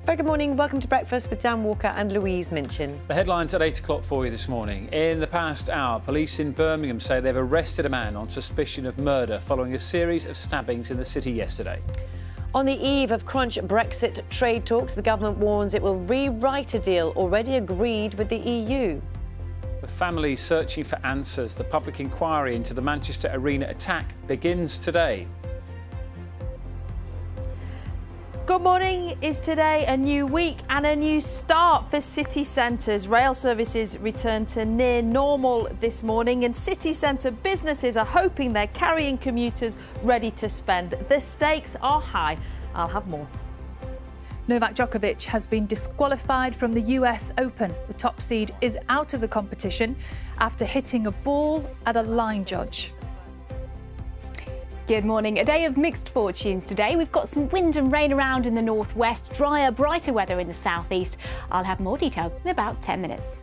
Very good morning. Welcome to Breakfast with Dan Walker and Louise Minchin. The headlines at 8 o'clock for you this morning. In the past hour, police in Birmingham say they've arrested a man on suspicion of murder following a series of stabbings in the city yesterday. On the eve of crunch Brexit trade talks, the government warns it will rewrite a deal already agreed with the EU. With families searching for answers, the public inquiry into the Manchester Arena attack begins today. Good morning. Is today a new week and a new start for city centres. Rail services return to near normal this morning, and city centre businesses are hoping they're carrying commuters ready to spend. The stakes are high. I'll have more. Novak Djokovic has been disqualified from the US Open. The top seed is out of the competition after hitting a ball at a line judge. Good morning. A day of mixed fortunes today. We've got some wind and rain around in the northwest, drier, brighter weather in the southeast. I'll have more details in about 10 minutes.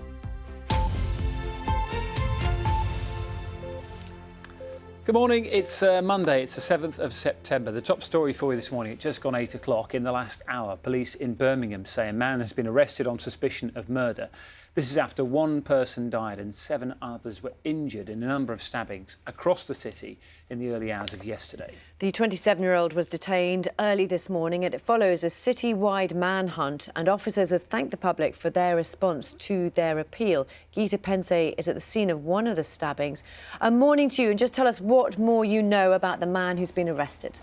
Good morning. It's Monday. It's the 7th of September. The top story for you this morning, it's just gone 8 o'clock. In the last hour, police in Birmingham say a man has been arrested on suspicion of murder. This is after one person died and 7 others were injured in a number of stabbings across the city in the early hours of yesterday. The 27-year-old was detained early this morning, and it follows a city-wide manhunt, and officers have thanked the public for their response to their appeal. Gita Pense is at the scene of one of the stabbings. Morning to you, and just tell us what more you know about the man who's been arrested.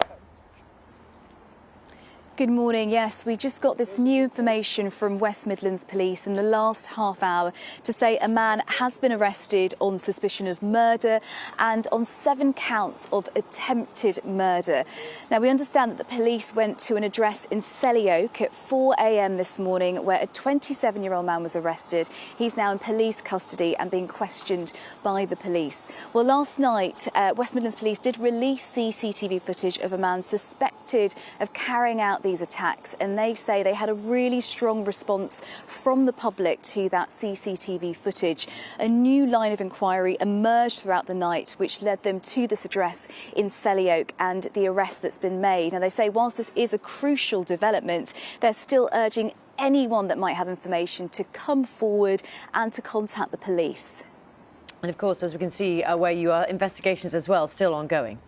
Good morning. Yes, we just got this new information from West Midlands Police in the last half hour to say a man has been arrested on suspicion of murder and on 7 counts of attempted murder. Now, we understand that the police went to an address in Selly Oak at 4 a.m. this morning where a 27-year-old man was arrested. He's now in police custody and being questioned by the police. Well, last night, West Midlands Police did release CCTV footage of a man suspected of carrying out these attacks, and they say they had a really strong response from the public to that CCTV footage. A new line of inquiry emerged throughout the night which led them to this address in Selly Oak and the arrest that's been made. And they say whilst this is a crucial development, they're still urging anyone that might have information to come forward and to contact the police. And of course, as we can see where you are, investigations as well still ongoing.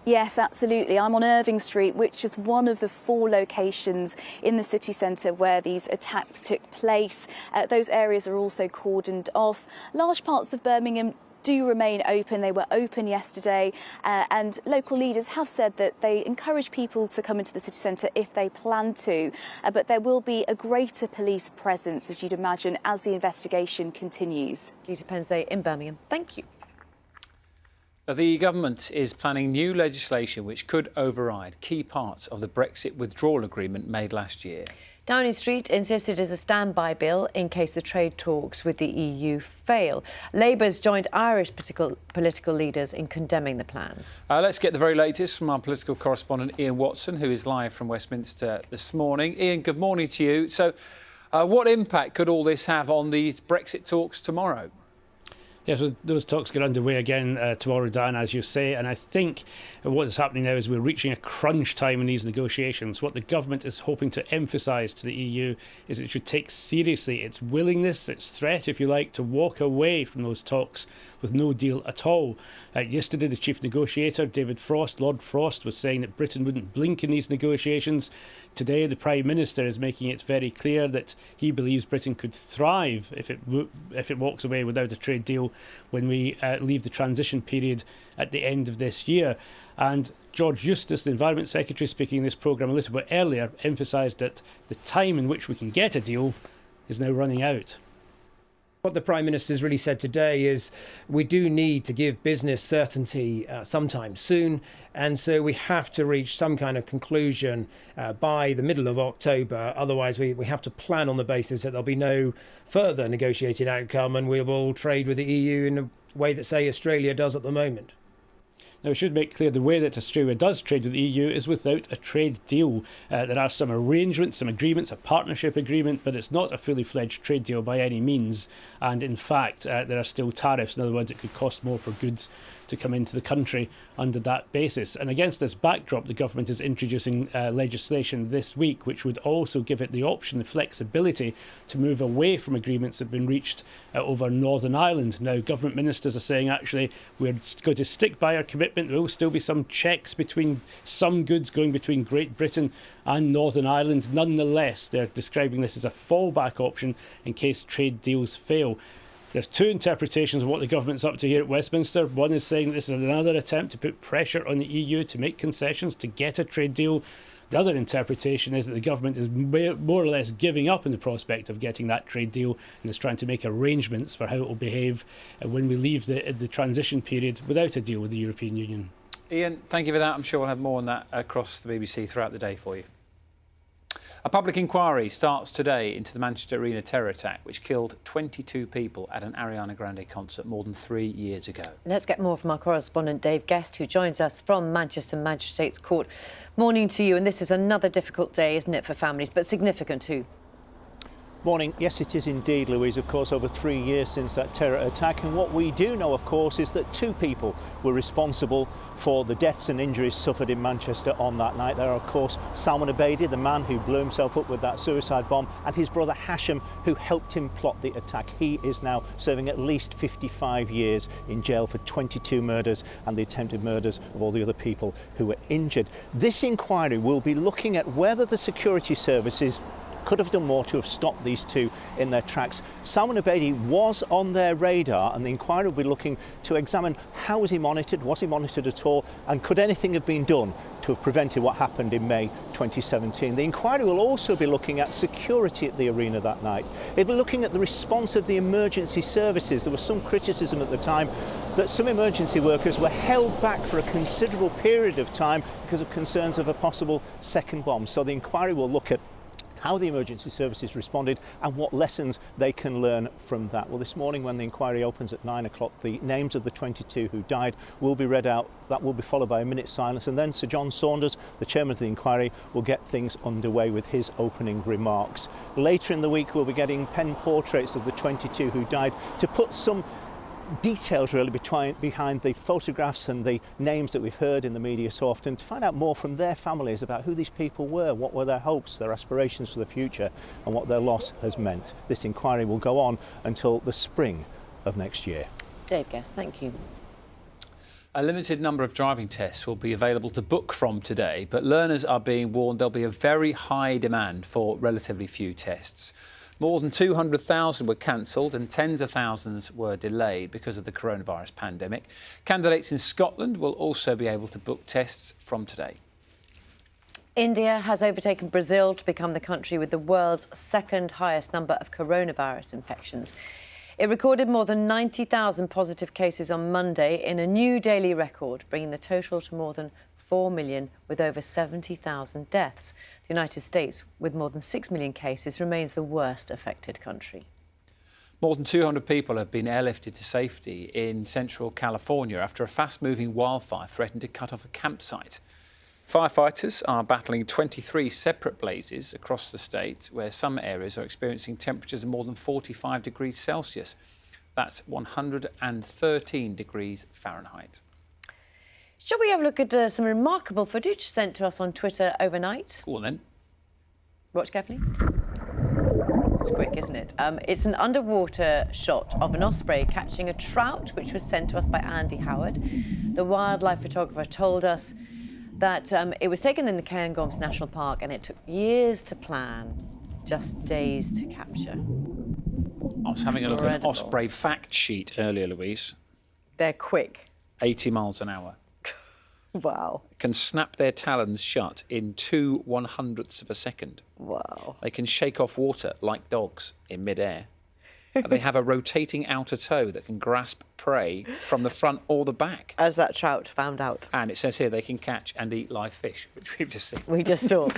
Yes, absolutely. I'm on Irving Street, which is one of the 4 locations in the city centre where these attacks took place. Those areas are also cordoned off. Large parts of Birmingham do remain open. They were open yesterday, and local leaders have said that they encourage people to come into the city centre if they plan to, but there will be a greater police presence, as you'd imagine, as the investigation continues. Gita Pense in Birmingham. Thank you. The government is planning new legislation which could override key parts of the Brexit withdrawal agreement made last year. Downing Street insists it is a standby bill in case the trade talks with the EU fail. Labour's joined Irish political leaders in condemning the plans. Let's get the very latest from our political correspondent Ian Watson, who is live from Westminster this morning. Ian, good morning to you. So, what impact could all this have on the Brexit talks tomorrow? Yeah, so those talks get underway again tomorrow, Dan, as you say, and I think what is happening now is we're reaching a crunch time in these negotiations. What the government is hoping to emphasise to the EU is it should take seriously its willingness, its threat, if you like, to walk away from those talks with no deal at all. Yesterday, the chief negotiator, Lord Frost, was saying that Britain wouldn't blink in these negotiations. Today, the Prime Minister is making it very clear that he believes Britain could thrive if it walks away without a trade deal when we leave the transition period at the end of this year. And George Eustice, the Environment Secretary, speaking in this programme a little bit earlier, emphasised that the time in which we can get a deal is now running out. What the Prime Minister's really said today is we do need to give business certainty sometime soon, and so we have to reach some kind of conclusion by the middle of October. Otherwise, we have to plan on the basis that there'll be no further negotiated outcome and we will trade with the EU in a way that, say, Australia does at the moment. Now, we should make clear the way that Australia does trade with the EU is without a trade deal. There are some arrangements, some agreements, a partnership agreement, but it's not a fully fledged trade deal by any means. And in fact, there are still tariffs. In other words, it could cost more for goods to come into the country under that basis. And against this backdrop, the government is introducing legislation this week which would also give it the option, the flexibility to move away from agreements that have been reached over Northern Ireland. Now, government ministers are saying actually we're going to stick by our commitment. There will still be some checks between some goods going between Great Britain and Northern Ireland. Nonetheless, they're describing this as a fallback option in case trade deals fail. There's two interpretations of what the government's up to here at Westminster. One is saying this is another attempt to put pressure on the EU to make concessions to get a trade deal. The other interpretation is that the government is more or less giving up on the prospect of getting that trade deal and is trying to make arrangements for how it will behave when we leave the transition period without a deal with the European Union. Ian, thank you for that. I'm sure we'll have more on that across the BBC throughout the day for you. A public inquiry starts today into the Manchester Arena terror attack, which killed 22 people at an Ariana Grande concert more than 3 years ago. Let's get more from our correspondent Dave Guest, who joins us from Manchester Magistrates Court. Morning to you, and this is another difficult day, isn't it, for families, but significant too. Morning. Yes, it is indeed, Louise. Of course, over 3 years since that terror attack. And what we do know, of course, is that 2 people were responsible for the deaths and injuries suffered in Manchester on that night. There are, of course, Salman Abedi, the man who blew himself up with that suicide bomb, and his brother Hashim, who helped him plot the attack. He is now serving at least 55 years in jail for 22 murders and the attempted murders of all the other people who were injured. This inquiry will be looking at whether the security services could have done more to have stopped these 2 in their tracks. Salman Abedi was on their radar, and the inquiry will be looking to examine how was he monitored at all, and could anything have been done to have prevented what happened in May 2017. The inquiry will also be looking at security at the arena that night. It'll be looking at the response of the emergency services. There was some criticism at the time that some emergency workers were held back for a considerable period of time because of concerns of a possible second bomb. So the inquiry will look at how the emergency services responded and what lessons they can learn from that. Well, this morning when the inquiry opens at 9 o'clock, the names of the 22 who died will be read out. That will be followed by a minute's silence, and then Sir John Saunders, the chairman of the inquiry, will get things underway with his opening remarks. Later in the week we'll be getting pen portraits of the 22 who died to put some details really behind the photographs and the names that we've heard in the media so often, to find out more from their families about who these people were, what were their hopes, their aspirations for the future, and what their loss has meant. This inquiry will go on until the spring of next year. Dave Guest, thank you. A limited number of driving tests will be available to book from today, but learners are being warned there'll be a very high demand for relatively few tests. More than 200,000 were cancelled and tens of thousands were delayed because of the coronavirus pandemic. Candidates in Scotland will also be able to book tests from today. India has overtaken Brazil to become the country with the world's second highest number of coronavirus infections. It recorded more than 90,000 positive cases on Monday in a new daily record, bringing the total to more than 4 million, with over 70,000 deaths. The United States, with more than 6 million cases, remains the worst affected country. More than 200 people have been airlifted to safety in central California after a fast-moving wildfire threatened to cut off a campsite. Firefighters are battling 23 separate blazes across the state, where some areas are experiencing temperatures of more than 45 degrees Celsius. That's 113 degrees Fahrenheit. Shall we have a look at some remarkable footage sent to us on Twitter overnight? Cool then. Watch carefully. It's quick, isn't it? It's an underwater shot of an osprey catching a trout, which was sent to us by Andy Howard. The wildlife photographer told us that it was taken in the Cairngorms National Park and it took years to plan, just days to capture. I was having a look at an osprey fact sheet earlier, Louise. They're quick. 80 miles an hour. Wow. Can snap their talons shut in 2/100ths of a second. Wow. They can shake off water like dogs in midair. They have a rotating outer toe that can grasp prey from the front or the back. As that trout found out. And it says here they can catch and eat live fish, which we've just seen. We just saw.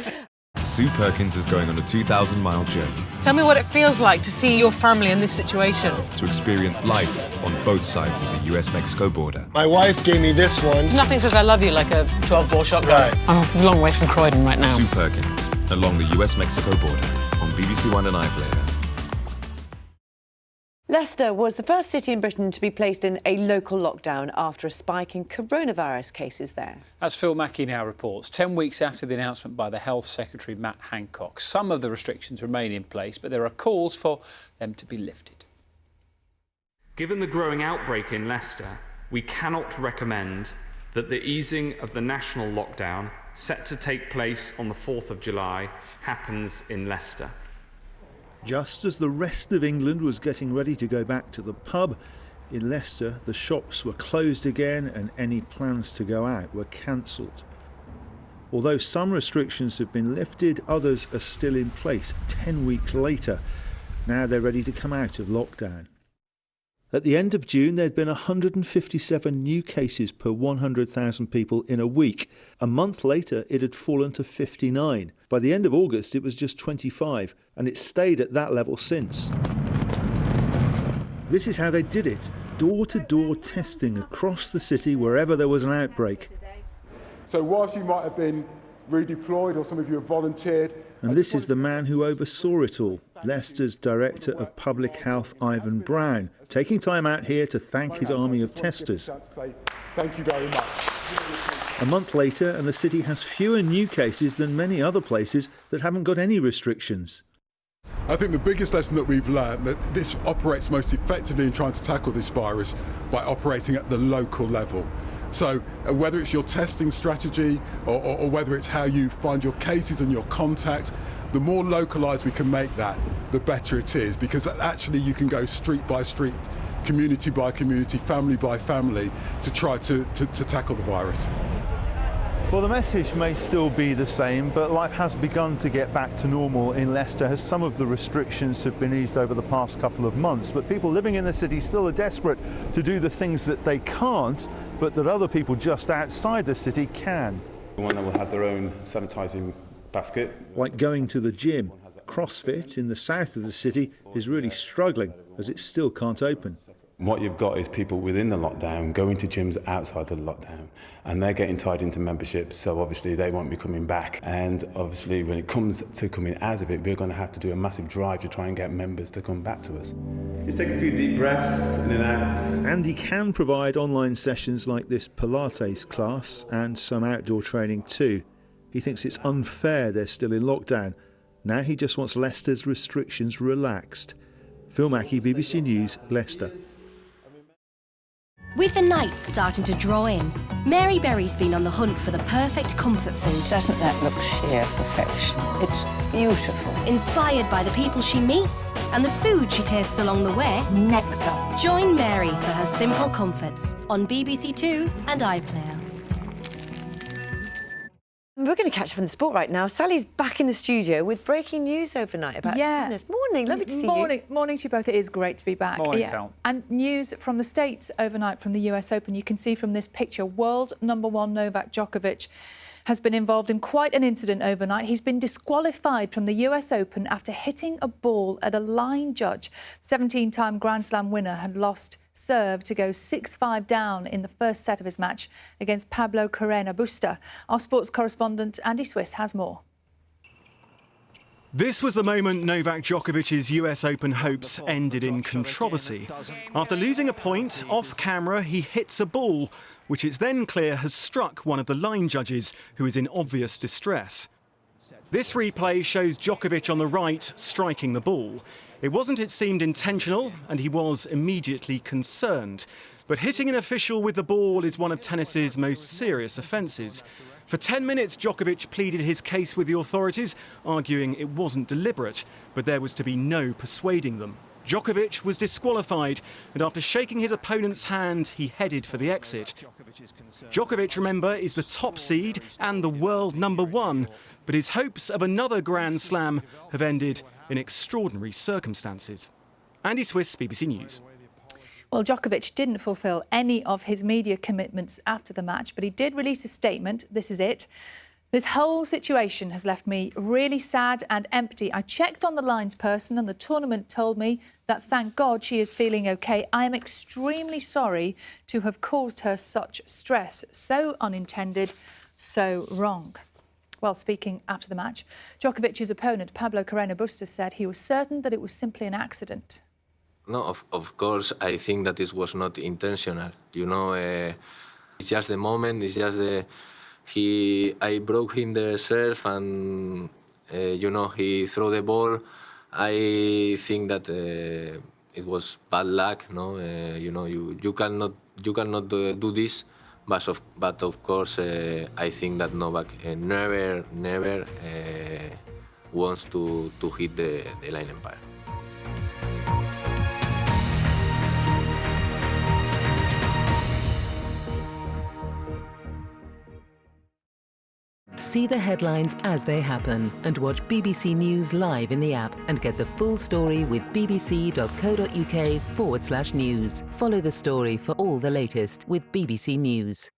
Sue Perkins is going on a 2,000-mile journey. Tell me what it feels like to see your family in this situation. To experience life on both sides of the US-Mexico border. My wife gave me this one. Nothing says I love you like a 12-ball shotgun. Right. I'm a long way from Croydon right now. Sue Perkins, along the US-Mexico border, on BBC One and iPlayer. Leicester was the first city in Britain to be placed in a local lockdown after a spike in coronavirus cases there. As Phil Mackey now reports, 10 weeks after the announcement by the Health Secretary Matt Hancock, some of the restrictions remain in place, but there are calls for them to be lifted. Given the growing outbreak in Leicester, we cannot recommend that the easing of the national lockdown, set to take place on the 4th of July, happens in Leicester. Just as the rest of England was getting ready to go back to the pub, in Leicester the shops were closed again and any plans to go out were cancelled. Although some restrictions have been lifted, others are still in place 10 weeks later. Now they're ready to come out of lockdown. At the end of June, there'd been 157 new cases per 100,000 people in a week. A month later, it had fallen to 59. By the end of August, it was just 25, and it's stayed at that level since. This is how they did it. Door-to-door testing across the city wherever there was an outbreak. So whilst you might have been redeployed or some of you have volunteered... And this is the man who oversaw it all, Leicester's Director of Public Health, Ivan Brown, taking time out here to thank his army of testers. Thank you very much. A month later, and the city has fewer new cases than many other places that haven't got any restrictions. I think the biggest lesson that we've learned that this operates most effectively in trying to tackle this virus by operating at the local level. So whether it's your testing strategy or whether it's how you find your cases and your contacts, the more localised we can make that, the better it is, because actually you can go street by street, community by community, family by family to try to tackle the virus. Well, the message may still be the same, but life has begun to get back to normal in Leicester as some of the restrictions have been eased over the past couple of months. But people living in the city still are desperate to do the things that they can't, but that other people just outside the city can. One that will have their own sanitising basket. Like going to the gym. CrossFit in the south of the city is really struggling as it still can't open. What you've got is people within the lockdown going to gyms outside the lockdown, and they're getting tied into memberships, so obviously they won't be coming back. And obviously when it comes to coming out of it, we're going to have to do a massive drive to try and get members to come back to us. Just take a few deep breaths in and out. And he can provide online sessions like this Pilates class and some outdoor training too. He thinks it's unfair they're still in lockdown. Now he just wants Leicester's restrictions relaxed. Phil Mackey, BBC News, Leicester. With the night starting to draw in, Mary Berry's been on the hunt for the perfect comfort food. Doesn't that look sheer perfection? It's beautiful. Inspired by the people she meets and the food she tastes along the way. Nectar. Join Mary for her simple comforts on BBC Two and iPlayer. We're going to catch up on the sport right now. Sally's back in the studio with breaking news overnight about tennis. Morning, lovely to see you. Morning to you both. It is great to be back. Morning, Phil. And news from the States overnight from the US Open. You can see from this picture, world #1 Novak Djokovic has been involved in quite an incident overnight. He's been disqualified from the US Open after hitting a ball at a line judge. 17-time Grand Slam winner had lost serve to go 6-5 down in the first set of his match against Pablo Carreno Busta. Our sports correspondent Andy Swiss has more. This was the moment Novak Djokovic's US Open hopes ended in controversy. After losing a point, off camera, he hits a ball, which it's then clear has struck one of the line judges, who is in obvious distress. This replay shows Djokovic on the right striking the ball. It wasn't, it seemed, intentional, and he was immediately concerned. But hitting an official with the ball is one of tennis's most serious offences. For 10 minutes, Djokovic pleaded his case with the authorities, arguing it wasn't deliberate, but there was to be no persuading them. Djokovic was disqualified, and after shaking his opponent's hand, he headed for the exit. Djokovic, remember, is the top seed and the world #1, but his hopes of another Grand Slam have ended in extraordinary circumstances. Andy Swiss, BBC News. Well, Djokovic didn't fulfil any of his media commitments after the match, but he did release a statement. This is it. This whole situation has left me really sad and empty. I checked on the lines person and the tournament told me that thank God she is feeling OK. I am extremely sorry to have caused her such stress. So unintended, so wrong. Well, speaking after the match, Djokovic's opponent, Pablo Carreño Busta, said he was certain that it was simply an accident. No, of course, I think that this was not intentional. You know, it's just the moment, it's just the... I broke him the serve and, you know, he threw the ball. I think that it was bad luck, no? You know, you cannot do this, but of course, I think that Novak never wants to hit the line empire. See the headlines as they happen and watch BBC News live in the app and get the full story with bbc.co.uk/news. Follow the story for all the latest with BBC News.